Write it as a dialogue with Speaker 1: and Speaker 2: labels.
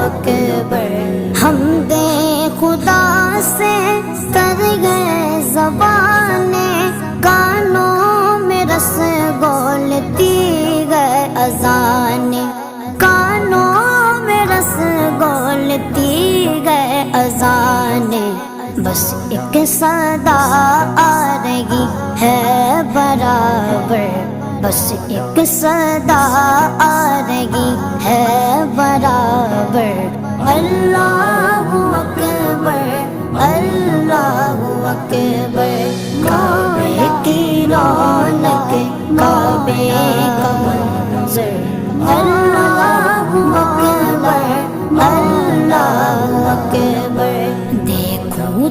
Speaker 1: اکبر، حمد خدا سے تر گئے زبانیں، کانوں میں رس گولتی گئے اذانیں، کانوں میں رس گولتی گئے اذانیں، بس ایک صدا آ رہی ہے برابر، بس ایک صدا آ رہی ہے برابر، اللہ اکبر، اللہ اکبر۔